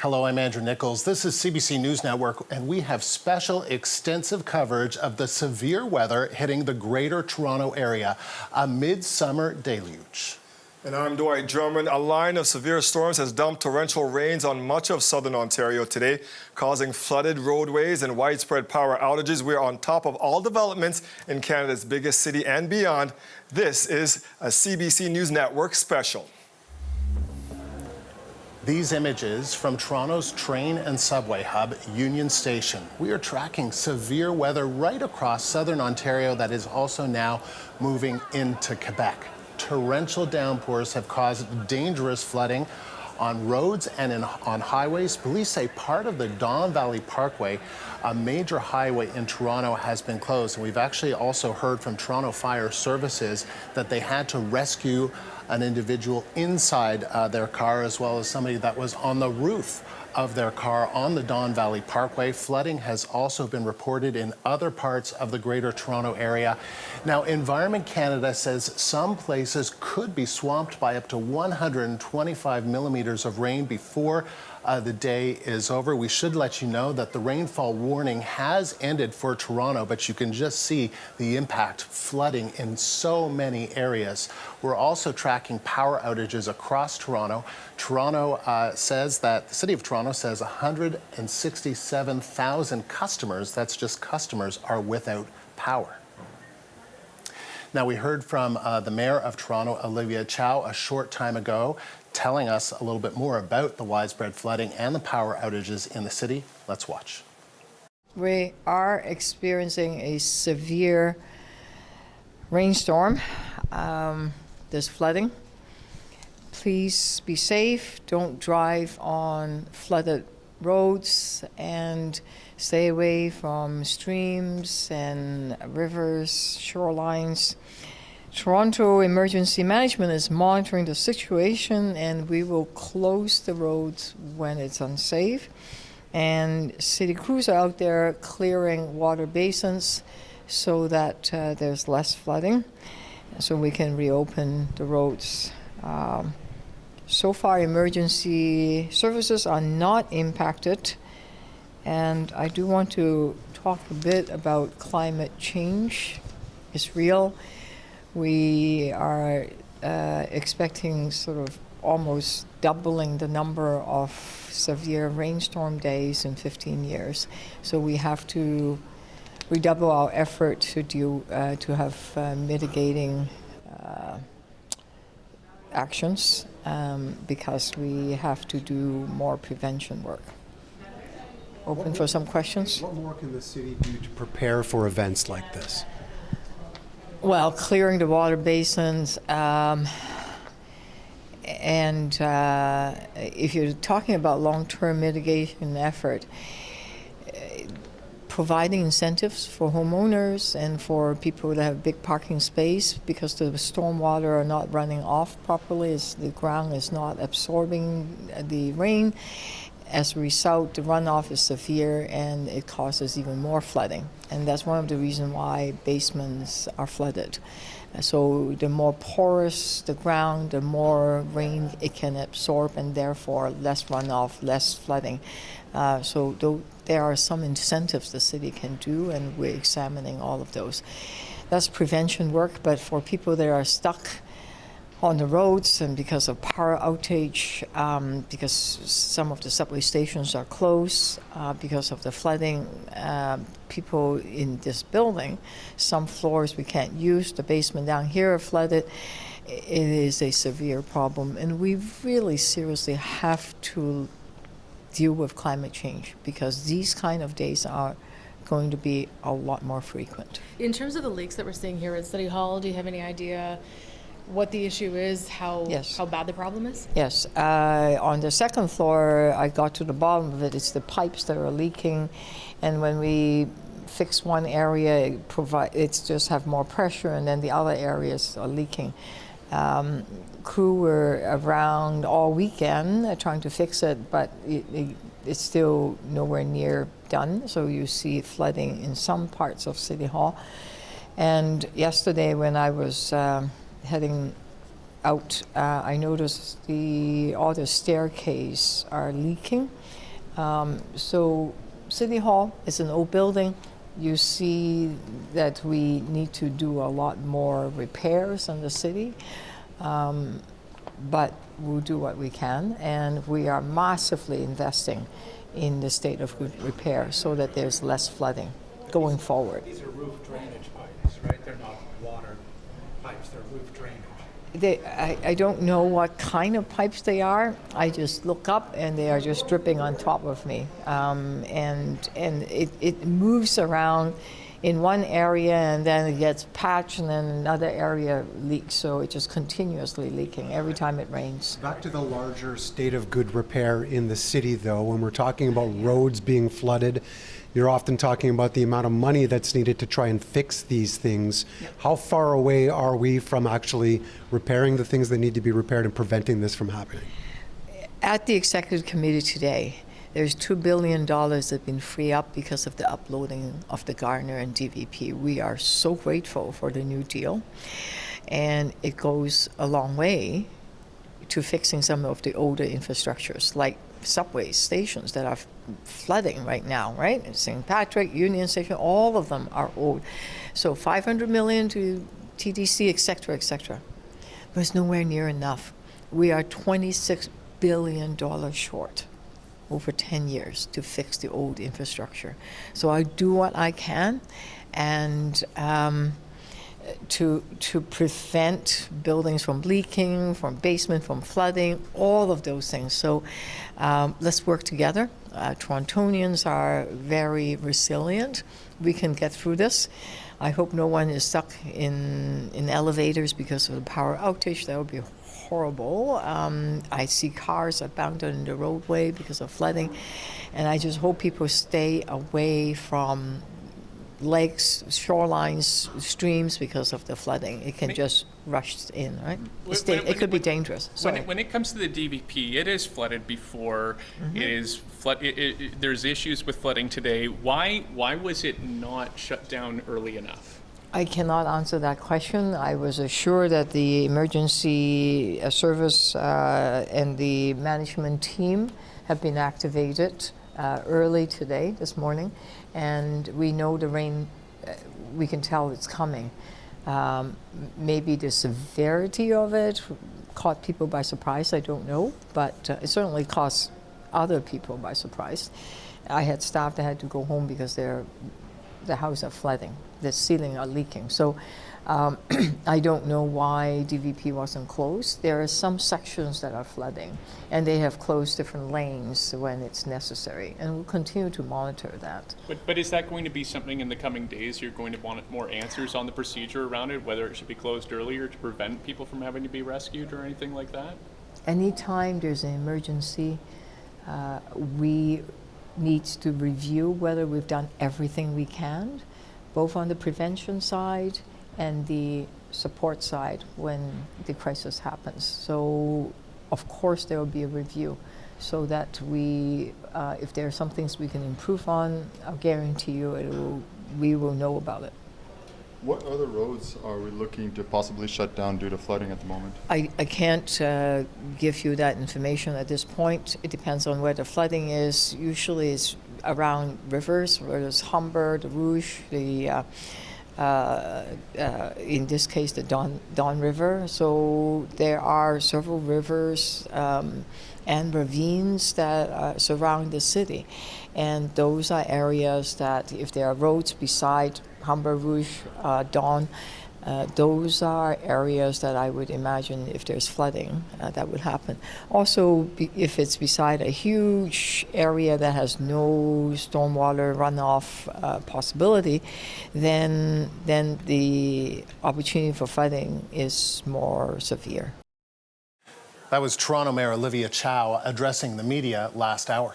Hello, I'm Andrew Nichols. This is CBC News Network, and we have special, extensive coverage of the severe weather hitting the Greater Toronto Area, a midsummer deluge. And I'm Dwight Drummond. A line of severe storms has dumped torrential rains on much of southern Ontario today, causing flooded roadways and widespread power outages. We're on top of all developments in Canada's biggest city and beyond. This is a CBC News Network special. These images from Toronto's train and subway hub, Union Station. We are tracking severe weather right across southern Ontario that is also now moving into Quebec. Torrential downpours have caused dangerous flooding on roads and on highways. Police say part of the Don Valley Parkway, a major highway in Toronto, has been closed. And we've actually also heard from Toronto Fire Services that they had to rescue an individual inside their car, as well as somebody that was on the roof of their car on the Don Valley Parkway. Flooding has also been reported in other parts of the Greater Toronto Area. Now, Environment Canada says some places could be swamped by up to 125 millimeters of rain before the day is over. We should let you know that the rainfall warning has ended for Toronto, but you can just see the impact, flooding in so many areas. We're also tracking power outages across Toronto. Toronto says that the City of Toronto says 167,000 customers, that's just customers, are without power. Now, we heard from the Mayor of Toronto, Olivia Chow, a short time ago, telling us a little bit more about the widespread flooding and the power outages in the city. Let's watch. We are experiencing a severe rainstorm. There's flooding. Please be safe. Don't drive on flooded roads and stay away from streams and rivers, shorelines. Toronto Emergency Management is monitoring the situation, and we will close the roads when it's unsafe. And city crews are out there clearing water basins so that there's less flooding, so we can reopen the roads. So far, emergency services are not impacted. And I do want to talk a bit about climate change. It's real. We are expecting sort of almost doubling the number of severe rainstorm days in 15 years. So we have to redouble our effort to have mitigating actions because we have to do more prevention work. Open for some questions. What more can the city do to prepare for events like this? Well, clearing the water basins, and if you're talking about long-term mitigation effort, providing incentives for homeowners and for people that have big parking space because the stormwater are not running off properly, the ground is not absorbing the rain. As a result, the runoff is severe and it causes even more flooding. And that's one of the reasons why basements are flooded. So the more porous the ground, the more rain it can absorb, and therefore less runoff, less flooding. So there are some incentives the city can do, and we're examining all of those. That's prevention work, but for people that are stuck on the roads and because of power outage, because some of the subway stations are closed, because of the flooding, people in this building, some floors we can't use, the basement down here are flooded. It is a severe problem, and we really seriously have to deal with climate change because these kind of days are going to be a lot more frequent. In terms of the leaks that we're seeing here at City Hall, do you have any idea what the issue is, how bad the problem is? Yes. On the second floor, I got to the bottom of it. It's the pipes that are leaking, and when we fix one area, it's just have more pressure, and then the other areas are leaking. Crew were around all weekend trying to fix it, but it's still nowhere near done. So you see flooding in some parts of City Hall. And yesterday, when I was heading out. I noticed all the staircase are leaking. So City Hall is an old building. You see that we need to do a lot more repairs in the city, but we'll do what we can, and we are massively investing in the state of good repair so that there's less flooding going forward. These are roof drainage pipes, right? They're not water pipes, they're roof drainage. I don't know what kind of pipes they are. I just look up and they are just dripping on top of me. And it moves around in one area and then it gets patched and then another area leaks. So it's just continuously leaking every time it rains. Back to the larger state of good repair in the city, though, when we're talking about roads being flooded, you're often talking about the amount of money that's needed to try and fix these things. Yep. How far away are we from actually repairing the things that need to be repaired and preventing this from happening? At the executive committee today, there's $2 billion that's been freed up because of the uploading of the Gardner and DVP. We are so grateful for the new deal, and it goes a long way to fixing some of the older infrastructures, like subway stations that are flooding right now, right? St. Patrick, Union Station, all of them are old. So $500 million to TDC, et cetera, et cetera. But it's nowhere near enough. We are $26 billion short over 10 years to fix the old infrastructure. So I do what I can, and to prevent buildings from leaking, from basement, from flooding, all of those things. So let's work together. Torontonians are very resilient. We can get through this. I hope no one is stuck in elevators because of the power outage. That would be horrible. I see cars abandoned in the roadway because of flooding, and I just hope people stay away from lakes, shorelines, streams because of the flooding. It can just rush in, right? It could be dangerous. When it comes to the DVP, it is flooded before. Mm-hmm. It is there's issues with flooding today. Why was it not shut down early enough? I cannot answer that question. I was assured that the emergency service and the management team have been activated early today, this morning, and we know the rain, we can tell it's coming. Maybe the severity of it caught people by surprise, I don't know, but it certainly caught other people by surprise. I had staff that had to go home because the houses are flooding, the ceiling are leaking. So I don't know why DVP wasn't closed. There are some sections that are flooding, and they have closed different lanes when it's necessary, and we'll continue to monitor that. But is that going to be something in the coming days you're going to want more answers on the procedure around it, whether it should be closed earlier to prevent people from having to be rescued or anything like that? Anytime there's an emergency, we need to review whether we've done everything we can, both on the prevention side and the support side when the crisis happens. So, of course, there will be a review so that we, if there are some things we can improve on, I'll guarantee you we will know about it. What other roads are we looking to possibly shut down due to flooding at the moment? I can't give you that information at this point. It depends on where the flooding is. Usually it's around rivers, where there's Humber, the Rouge, the in this case, the Don River. So there are several rivers and ravines that surround the city. And those are areas that, if there are roads beside Humber, Rouge, Don, those are areas that I would imagine if there's flooding, that would happen. Also, if it's beside a huge area that has no stormwater runoff possibility, then the opportunity for flooding is more severe. That was Toronto Mayor Olivia Chow addressing the media last hour.